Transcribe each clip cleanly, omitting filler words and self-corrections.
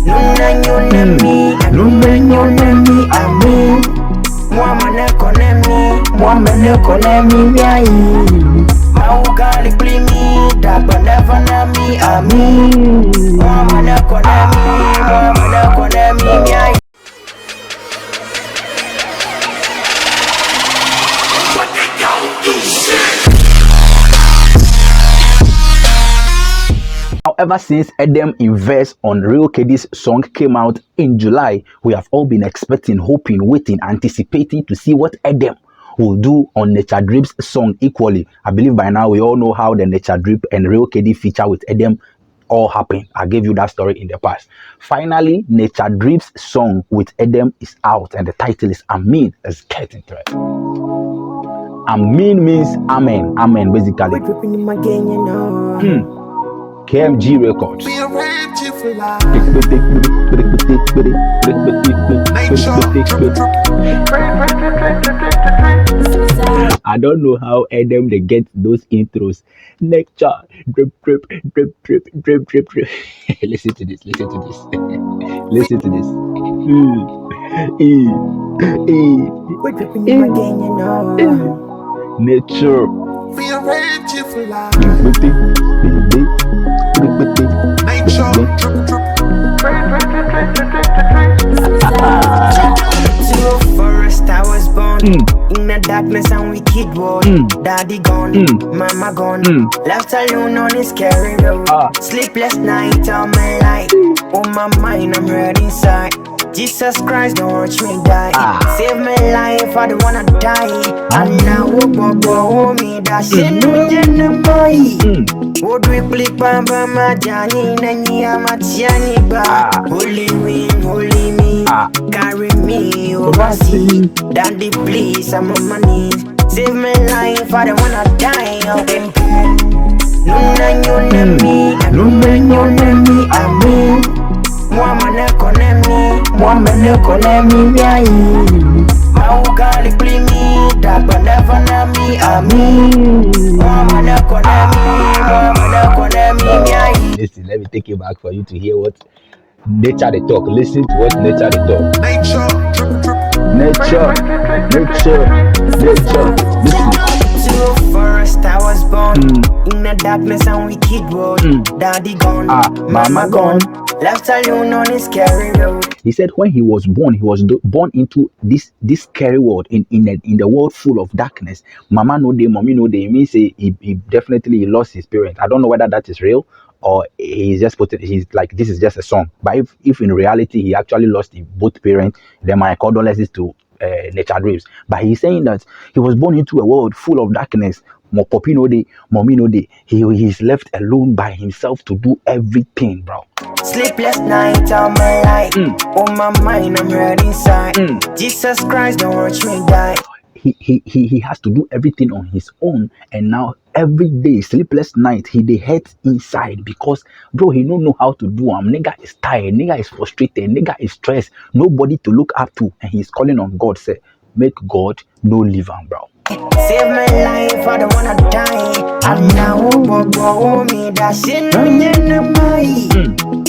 Nunanyonemi, Amin. Mwamane konemi, yai. Maugali plimi, dabandavanami, Amin. Mwamane konemi, yai. Ever since Edem Invest on Real Kiddies song came out in July, we have all been expecting, hoping, waiting, anticipating to see what Edem will do on Nature Drip's song equally. I believe by now we all know how the Nature Drip and Real Kiddies feature with Edem all happened. I gave you that story in the past. Finally, Nature Drip's song with Edem is out and the title is Amin. Let's get into it. Amin means Amen. Amen, basically. KMG Records. I don't know how Edem they get those intros. Nature, drip, drip, drip, drip, drip, drip, drip. Listen to this. Listen to this. Listen to this. Nature. To a forest I was born, in the darkness and wicked world. Daddy gone, mama gone, left alone on this scary road. Sleepless night on my life, on my mind I'm hurt inside. Jesus Christ, don't watch me die. Save my life, I don't wanna die. And now oh me that shit no boy. Would we click bamba majani nani amatiani ba. Holy wind, holy me, carry me overseas. Daddy please, I'm on my knees. Save my life, I don't wanna die. Nunanyonemi, Amin. Mwamane konemi, yai. Maugali plimi, dabandavanami, Amin. Mwamane konemi, yai. Listen, let me take you back for you to hear what Nature they talk. Listen to what Nature they talk. Nature. Listen. To a forest I was born, in the darkness and wicked world. Daddy gone, mama gone, left alone on this scary road. He said when he was born born into this scary world, in the world full of darkness. Mama no day, mommy no day. It means he definitely lost his parents. I don't know whether that is real or he's just he's like this is just a song. But if in reality he actually lost both parents, then my condolences to Nature Drips. But he's saying that he was born into a world full of darkness. Mo poppy no day, mommy no day. He's left alone by himself to do everything, bro. Sleepless night on my life, on my mind I'm hurt inside. Jesus Christ, don't watch me die. He has to do everything on his own, and now every day, sleepless night, he hurts inside because bro, he don't know how to do. Nigga is tired, nigga is frustrated, nigga is stressed, nobody to look up to, and he's calling on God. Say, make God no leave him, bro. Save my life, I don't wanna die. And now me that shit no boy.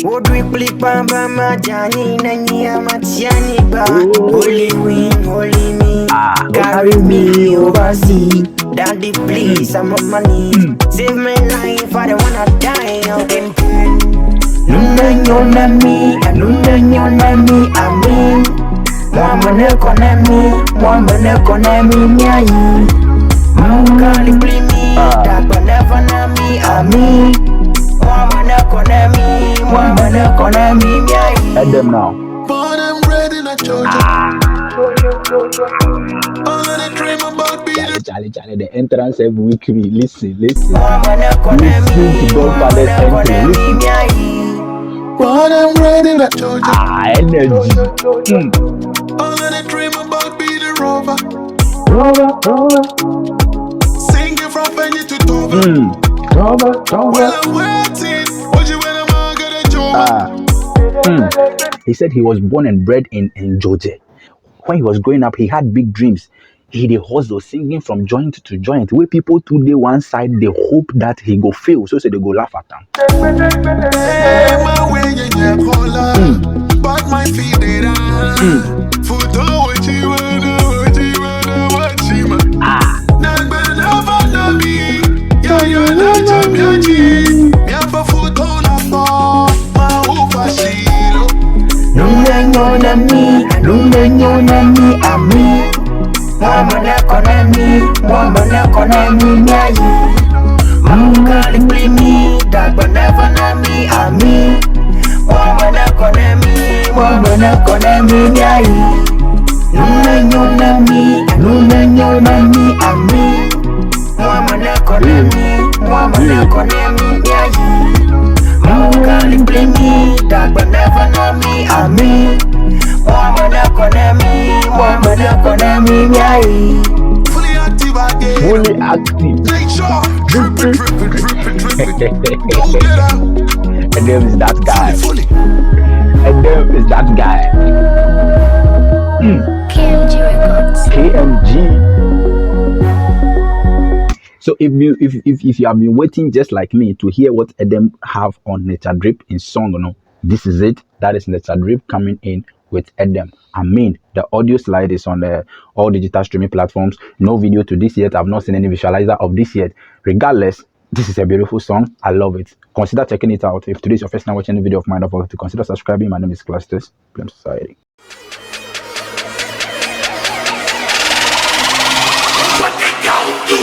Would we click bamba majani nani amatiani ba. Holy wind, holy me, carry me overseas. Daddy please, I'm on my knees. Save my life, I don't wanna die. Nunanyonemi, Amin. Mwamane konemi, yai. Maugali plimi, dabandavanami, Amin. Mwamane konemi, yai. Edem now. Born and bred in a Georgia. All of the dream about being Charlie, the entrance every week. Listen. Mwamane konemi, yai. born and bred in a Georgia. Energy. All of the dream about being a rover. Singing from Penny to Dover. Well, I'm waiting. What you when I'm gonna job? He said he was born and bred in Georgia. When he was growing up, he had big dreams. He the hustle singing from joint to joint. Where people today one side they hope that he go fail, so they go laugh at him. vacilo. Numenyona mi, Amin. Mwamana kona mi nyayi. Mukali plimi, dagba never na mi, Amin. Mwamana kona mi nyayi. Numenyona mi, Amin. Mwamana kona mi nyayi. Mukali plimi, dagba never na mi, Amin. Mwamana kona mi nyayi. Fully active again. Fully active. Make sure. Drippin'. Go get out. Edem is that guy. Fully. Edem is that guy. KMG Records. KMG. So if you have been waiting just like me to hear what Edem have on Nature Drip in song, this is it. That is Nature Drip coming in with Edem. Amin. The audio slide is on all digital streaming platforms. No video to this yet. I've not seen any visualizer of this yet. Regardless, this is a beautiful song. I love it. Consider checking it out. If today is your first time watching a video of mine, don't forget to consider subscribing. My name is Bookklastes. Blame Society. What they gon' do?